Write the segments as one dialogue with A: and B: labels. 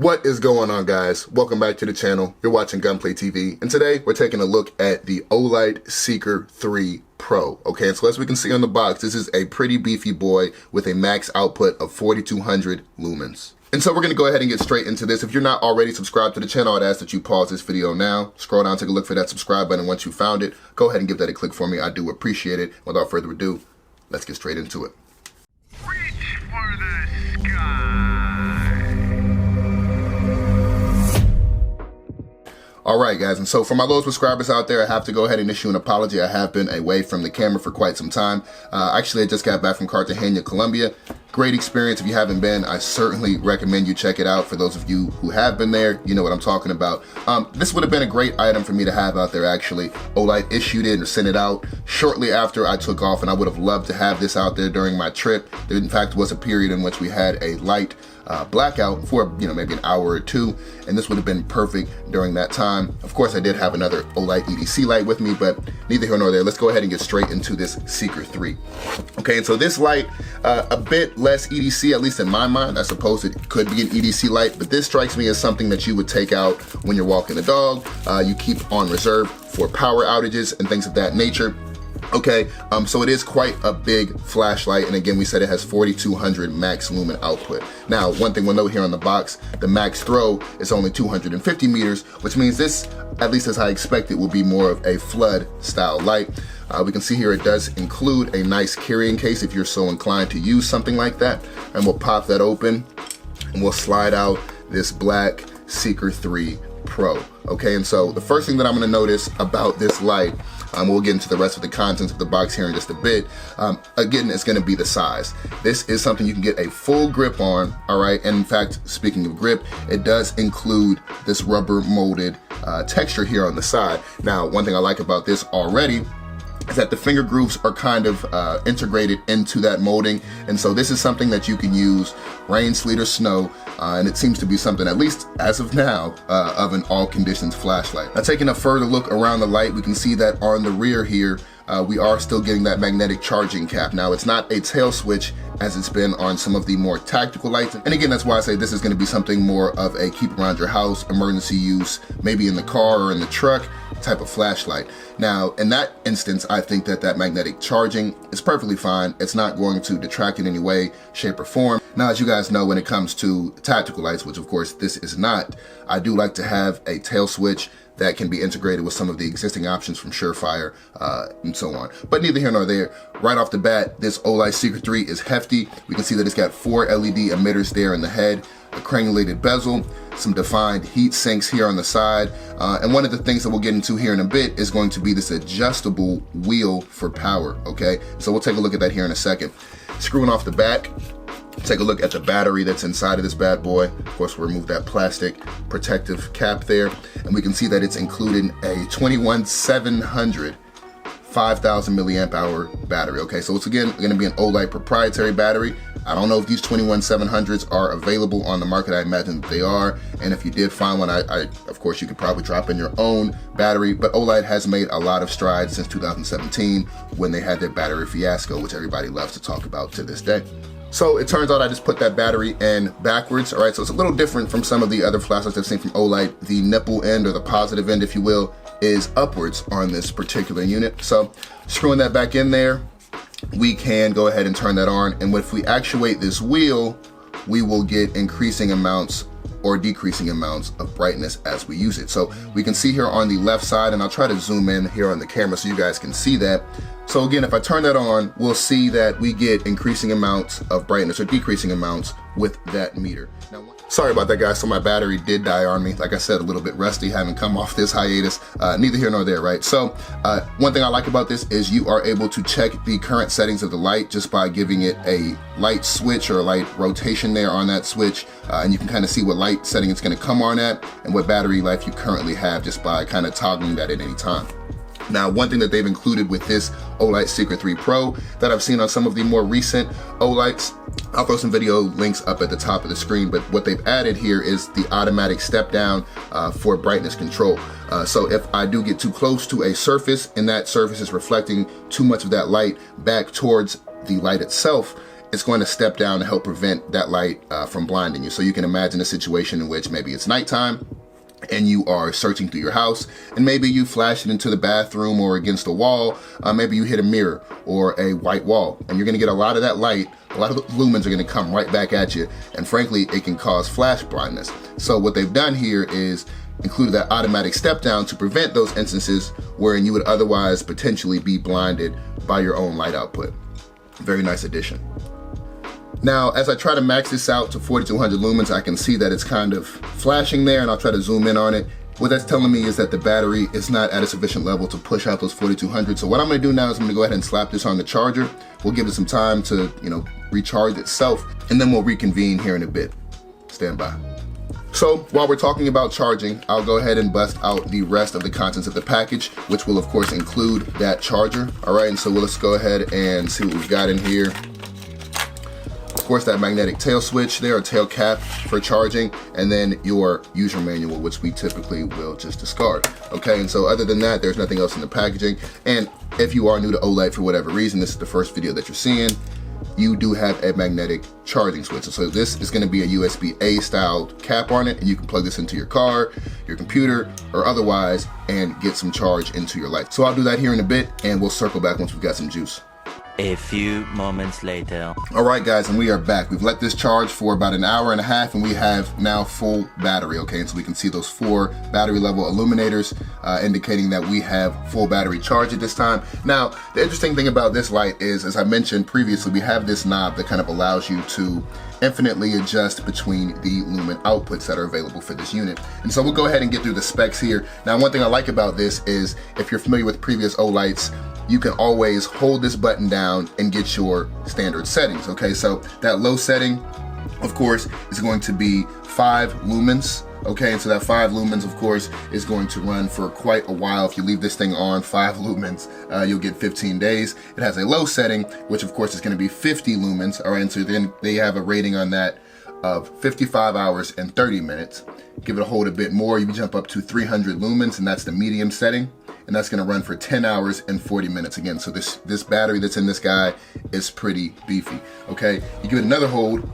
A: What is going on, guys? Welcome back to the channel. You're watching Gunplay TV, and today we're taking a look at the Olight Seeker 3 Pro. Okay, so as we can see on the box, this is a pretty beefy boy with a max output of 4200 lumens. And so we're going to go ahead and get straight into this. If you're not already subscribed to the channel, I'd ask that you pause this video now, scroll down, take a look for that subscribe button. Once you found it, go ahead and give that a click for me. I do appreciate it. Without further ado, let's get straight into it.
B: Reach for the sky.
A: Alright guys, and so for my low subscribers out there, I have to go ahead and issue an apology. I have been away from the camera for quite some time. Actually, I just got back from Cartagena, Colombia. Great experience. If you haven't been, I certainly recommend you check it out. For those of you who have been there, you know what I'm talking about. This would have been a great item for me to have out there, actually. Olight issued it and sent it out shortly after I took off, and I would have loved to have this out there during my trip. There, in fact, was a period in which we had a light blackout for, maybe an hour or two, and this would have been perfect during that time. Of course, I did have another Olight EDC light with me, but neither here nor there. Let's go ahead and get straight into this Seeker 3. Okay, and so this light, a bit less EDC, at least in my mind. I suppose it could be an EDC light, but this strikes me as something that you would take out when you're walking the dog. You keep on reserve for power outages and things of that nature. Okay, so it is quite a big flashlight, and again, we said it has 4200 max lumen output. Now, one thing we'll note here on the box, the max throw is only 250 meters, which means this, at least as I expect it, will be more of a flood style light. We can see here it does include a nice carrying case if you're so inclined to use something like that, and we'll pop that open and we'll slide out this black Seeker 3 Pro. Okay, and so the first thing that I'm going to notice about this light, we'll get into the rest of the contents of the box here in just a bit. Again, it's going to be the size. This is something you can get a full grip on, all right? And in fact, speaking of grip, it does include this rubber molded texture here on the side. Now, one thing I like about this already is that the finger grooves are kind of integrated into that molding. And so this is something that you can use rain, sleet, or snow. And it seems to be something, at least as of now, of an all conditions flashlight. Now, taking a further look around the light, we can see that on the rear here, we are still getting that magnetic charging cap. Now, it's not a tail switch as it's been on some of the more tactical lights. And again, that's why I say this is going to be something more of a keep around your house, emergency use, maybe in the car or in the truck type of flashlight. Now, in that instance, I think that that magnetic charging is perfectly fine. It's not going to detract in any way, shape, or form. Now, as you guys know, when it comes to tactical lights, which of course this is not, I do like to have a tail switch that can be integrated with some of the existing options from Surefire and so on. But neither here nor there. Right off the bat, this Olight Seeker 3 is hefty. We can see that it's got 4 LED emitters there in the head, a crenulated bezel, some defined heat sinks here on the side. And one of the things that we'll get into here in a bit is going to be this adjustable wheel for power, okay? So we'll take a look at that here in a second. Screwing off the back, take a look at the battery that's inside of this bad boy. Of course, we'll remove that plastic protective cap there, and we can see that it's including a 21700 5000 milliamp hour battery. Okay, so it's again going to be an Olight proprietary battery. I don't know if these 21700s are available on the market. I imagine that they are, and if you did find one, of course you could probably drop in your own battery. But Olight has made a lot of strides since 2017 when they had their battery fiasco, which everybody loves to talk about to this day. So it turns out I just put that battery in backwards, all right? So it's a little different from some of the other flashlights I've seen from Olight. The nipple end, or the positive end, if you will, is upwards on this particular unit. So screwing that back in there, we can go ahead and turn that on. And if we actuate this wheel, we will get increasing amounts or decreasing amounts of brightness as we use it. So we can see here on the left side, and I'll try to zoom in here on the camera so you guys can see that. So again, if I turn that on, we'll see that we get increasing amounts of brightness or decreasing amounts with that meter. Now, sorry about that, guys. So my battery did die on me. Like I said, a little bit rusty, having come off this hiatus. Neither here nor there, right? So one thing I like about this is you are able to check the current settings of the light just by giving it a light switch or a light rotation there on that switch. And you can kind of see what light setting it's going to come on at and what battery life you currently have just by kind of toggling that at any time. Now, one thing that they've included with this Olight Seeker 3 Pro that I've seen on some of the more recent Olights, I'll throw some video links up at the top of the screen, but what they've added here is the automatic step down for brightness control. So if I do get too close to a surface and that surface is reflecting too much of that light back towards the light itself, it's going to step down to help prevent that light from blinding you. So you can imagine a situation in which maybe it's nighttime and you are searching through your house, and maybe you flash it into the bathroom or against a wall. Maybe you hit a mirror or a white wall, and you're gonna get a lot of that light, a lot of the lumens are gonna come right back at you, and frankly, it can cause flash blindness. So what they've done here is included that automatic step down to prevent those instances wherein you would otherwise potentially be blinded by your own light output. Very nice addition. Now, as I try to max this out to 4200 lumens, I can see that it's kind of flashing there, and I'll try to zoom in on it. What that's telling me is that the battery is not at a sufficient level to push out those 4200. So what I'm gonna do now is I'm gonna go ahead and slap this on the charger. We'll give it some time to, recharge itself, and then we'll reconvene here in a bit. Stand by. So while we're talking about charging, I'll go ahead and bust out the rest of the contents of the package, which will of course include that charger. All right, and so let's go ahead and see what we've got in here. Of course, that magnetic tail switch there, or tail cap for charging, and then your user manual, which we typically will just discard. Okay, and so other than that, there's nothing else in the packaging. And if you are new to Olight for whatever reason, this is the first video that you're seeing, you do have a magnetic charging switch. So this is gonna be a USB-A styled cap on it, and you can plug this into your car, your computer, or otherwise, and get some charge into your light. So I'll do that here in a bit, and we'll circle back once we've got some juice.
C: A few moments later.
A: All right, guys, and we are back. We've let this charge for about an hour and a half, and we have now full battery, okay? And so we can see those 4 battery level illuminators indicating that we have full battery charge at this time. Now, the interesting thing about this light is, as I mentioned previously, we have this knob that kind of allows you to infinitely adjust between the lumen outputs that are available for this unit. And so we'll go ahead and get through the specs here. Now, one thing I like about this is, if you're familiar with previous Olights, you can always hold this button down and get your standard settings, okay? So that low setting, of course, is going to be 5 lumens, okay? And so that 5 lumens, of course, is going to run for quite a while. If you leave this thing on 5 lumens, you'll get 15 days. It has a low setting, which of course is gonna be 50 lumens, all right? And so then they have a rating on that of 55 hours and 30 minutes. Give it a hold a bit more, you can jump up to 300 lumens, and that's the medium setting. And that's gonna run for 10 hours and 40 minutes again. So this battery that's in this guy is pretty beefy, okay? You give it another hold,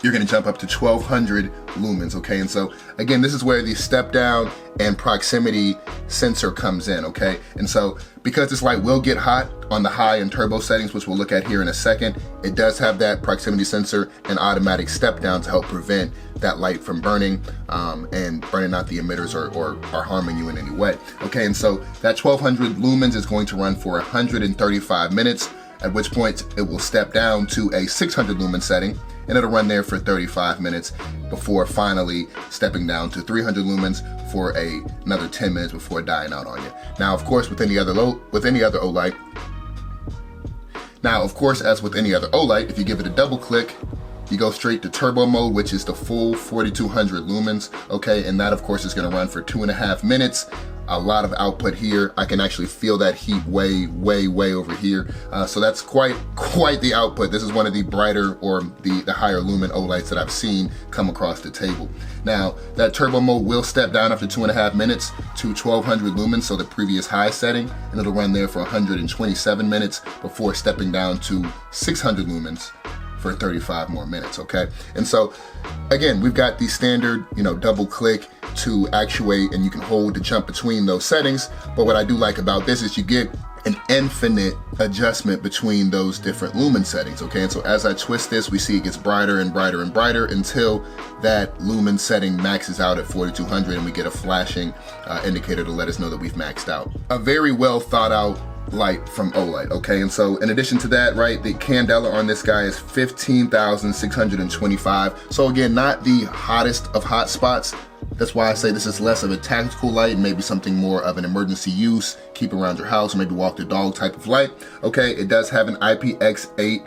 A: you're gonna jump up to 1200 lumens, okay? And so again, this is where the step down and proximity sensor comes in, okay? And so because this light will get hot on the high and turbo settings, which we'll look at here in a second, it does have that proximity sensor and automatic step down to help prevent that light from burning and burning out the emitters or harming you in any way. Okay, and so that 1200 lumens is going to run for 135 minutes, at which point it will step down to a 600 lumen setting, and it'll run there for 35 minutes before finally stepping down to 300 lumens for another 10 minutes before dying out on you. Now, of course, with any other Olight, as with any other Olight, if you give it a double click, you go straight to turbo mode, which is the full 4200 lumens, okay? And that, of course, is gonna run for 2.5 minutes. A lot of output here. I can actually feel that heat way over here. So that's quite the output. This is one of the brighter or the higher lumen Olights that I've seen come across the table. Now, that turbo mode will step down after 2.5 minutes to 1200 lumens, so the previous high setting, and it'll run there for 127 minutes before stepping down to 600 lumens for 35 more minutes, okay? And so, again, we've got the standard, double click to actuate, and you can hold to jump between those settings. But what I do like about this is you get an infinite adjustment between those different lumen settings, okay? And so as I twist this, we see it gets brighter and brighter and brighter until that lumen setting maxes out at 4200, and we get a flashing indicator to let us know that we've maxed out. A very well thought out light from Olight, okay? And so in addition to that, right, the candela on this guy is 15,625. So again, not the hottest of hot spots. That's why I say this is less of a tactical light and maybe something more of an emergency use, keep around your house, maybe walk the dog type of light, okay? It does have an IPX8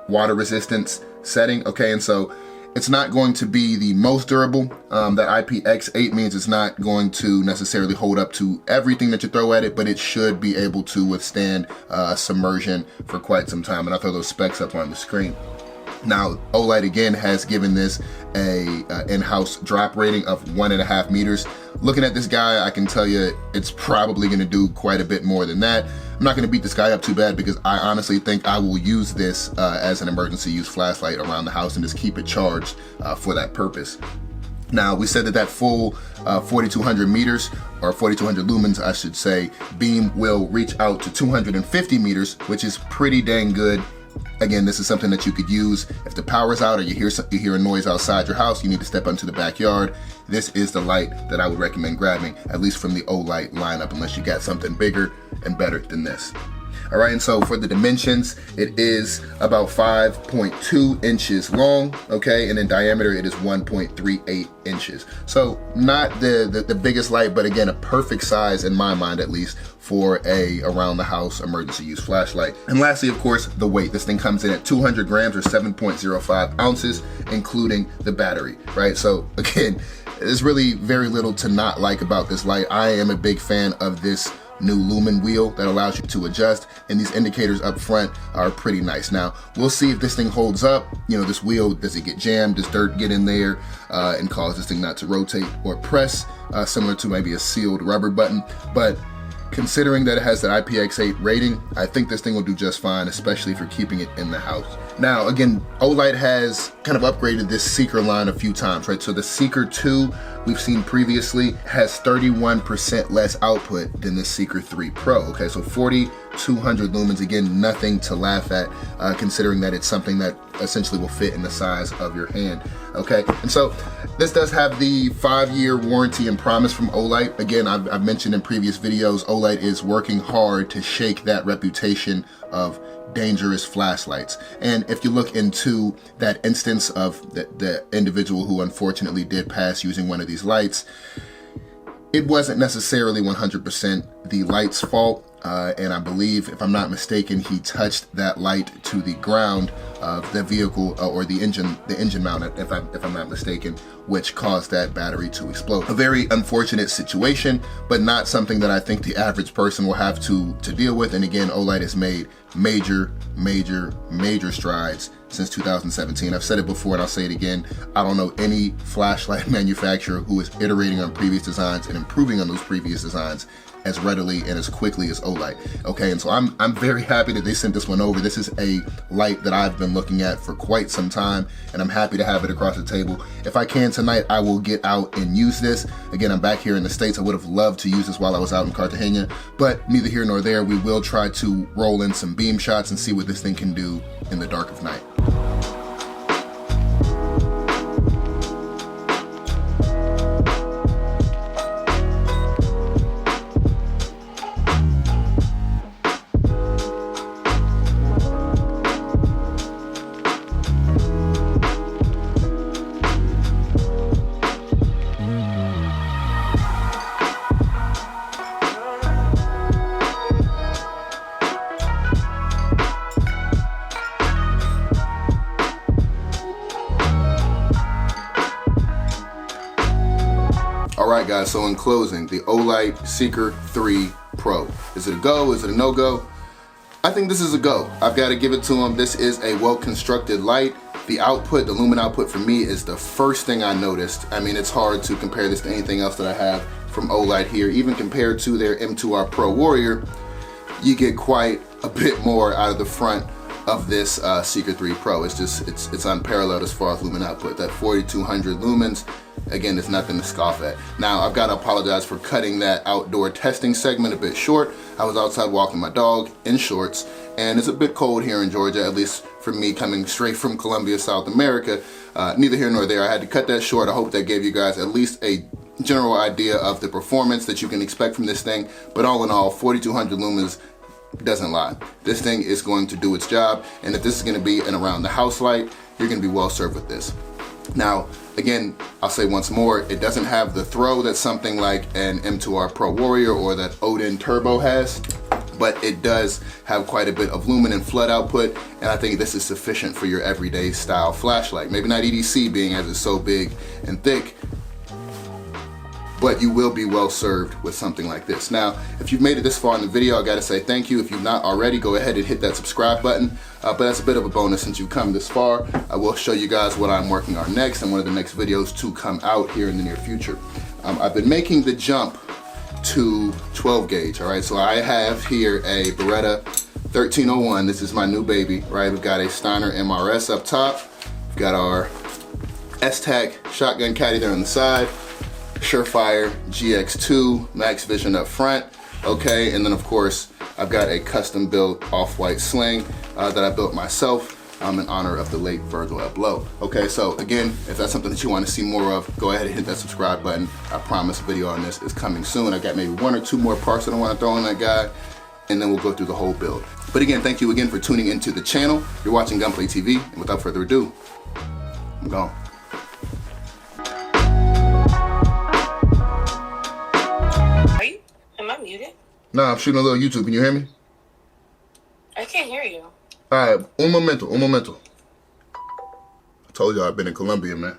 A: water resistance setting, okay? And so it's not going to be the most durable. That IPX8 means it's not going to necessarily hold up to everything that you throw at it, but it should be able to withstand submersion for quite some time. And I'll throw those specs up on the screen. Now, Olight again has given this a in-house drop rating of 1.5 meters. Looking at this guy, I can tell you it's probably gonna do quite a bit more than that. I'm not gonna beat this guy up too bad because I honestly think I will use this as an emergency use flashlight around the house and just keep it charged for that purpose. Now, we said that full 4,200 meters, or 4,200 lumens, I should say, beam will reach out to 250 meters, which is pretty dang good. Again, this is something that you could use if the power's out or you hear a noise outside your house, you need to step into the backyard. This is the light that I would recommend grabbing, at least from the Olight lineup, unless you got something bigger and better than this. All right, and so for the dimensions, it is about 5.2 inches long, okay, and in diameter it is 1.38 inches. So not the biggest light, but again, a perfect size in my mind, at least, for a around the house emergency use flashlight. And lastly, of course, the weight. This thing comes in at 200 grams or 7.05 ounces, including the battery, right? So again, there's really very little to not like about this light. I am a big fan of this new lumen wheel that allows you to adjust, and these indicators up front are pretty nice. Now, we'll see if this thing holds up. You know, this wheel, does it get jammed? Does dirt get in there and cause this thing not to rotate or press, similar to maybe a sealed rubber button? But considering that it has the IPX8 rating, I think this thing will do just fine, especially if you're keeping it in the house. Now, again, Olight has kind of upgraded this Seeker line a few times, right? So the Seeker 2 we've seen previously has 31% less output than the Seeker 3 Pro, okay? So 4,200 lumens, again, nothing to laugh at, considering that it's something that essentially will fit in the size of your hand, okay? And so this does have the 5-year warranty and promise from Olight. Again, I've mentioned in previous videos, Olight is working hard to shake that reputation of dangerous flashlights. And if you look into that instance of the individual who unfortunately did pass using one of these lights, it wasn't necessarily 100% the light's fault. And I believe, if I'm not mistaken, he touched that light to the ground of the vehicle or the engine mount, if I'm not mistaken, which caused that battery to explode. A very unfortunate situation, but not something that I think the average person will have to deal with. And again, Olight has made major strides since 2017. I've said it before and I'll say it again. I don't know any flashlight manufacturer who is iterating on previous designs and improving on those previous designs as readily and as quickly as Olight. Okay, and so I'm very happy that they sent this one over. This is a light that I've been looking at for quite some time, and I'm happy to have it across the table. If I can tonight, I will get out and use this. Again, I'm back here in the States. I would have loved to use this while I was out in Cartagena, but neither here nor there. We will try to roll in some beam shots and see what this thing can do in the dark of night. All right, guys, so in closing, the Olight Seeker 3 Pro. Is it a go? Is it a no-go? I think this is a go. I've got to give it to them. This is a well-constructed light. The output, the lumen output for me is the first thing I noticed. I mean, it's hard to compare this to anything else that I have from Olight here. Even compared to their M2R Pro Warrior, you get quite a bit more out of the front of this Seeker 3 Pro. It's unparalleled as far as lumen output. That 4,200 lumens, again, it's nothing to scoff at. Now, I've got to apologize for cutting that outdoor testing segment a bit short. I was outside walking my dog in shorts, and it's a bit cold here in Georgia, at least for me coming straight from Colombia, South America. Neither here nor there. I had to cut that short. I hope that gave you guys at least a general idea of the performance that you can expect from this thing. But all in all, 4,200 lumens doesn't lie. This thing is going to do its job, and if this is going to be an around the house light, you're going to be well served with this. Now, again, I'll say once more, it doesn't have the throw that something like an M2R Pro Warrior or that Odin Turbo has, but it does have quite a bit of lumen and flood output, and I think this is sufficient for your everyday style flashlight. Maybe not EDC, being as it's so big and thick, but you will be well served with something like this. Now, if you've made it this far in the video, I gotta say thank you. If you've not already, go ahead and hit that subscribe button. But that's a bit of a bonus since you've come this far. I will show you guys what I'm working on next and one of the next videos to come out here in the near future. I've been making the jump to 12 gauge. All right, so I have here a Beretta 1301. This is my new baby, right? We've got a Steiner MRS up top. We've got our S-Tac shotgun caddy there on the side. Surefire GX2 Max Vision up front. Okay, and then of course I've got a custom built off-white sling that I built myself in honor of the late Virgil Abloh. Okay, so again, if that's something that you want to see more of, go ahead and hit that subscribe button. I promise a video on this is coming soon. I got maybe 1 or 2 more parts that I want to throw on that guy, and then we'll go through the whole build. But again, thank you again for tuning into the channel. You're watching Gunplay TV, and without further ado, I'm gone.
D: Am I muted?
A: Nah, I'm shooting a little YouTube. Can you hear me?
D: I can't hear you.
A: All right, un momento. I told you I've been in Colombia, man.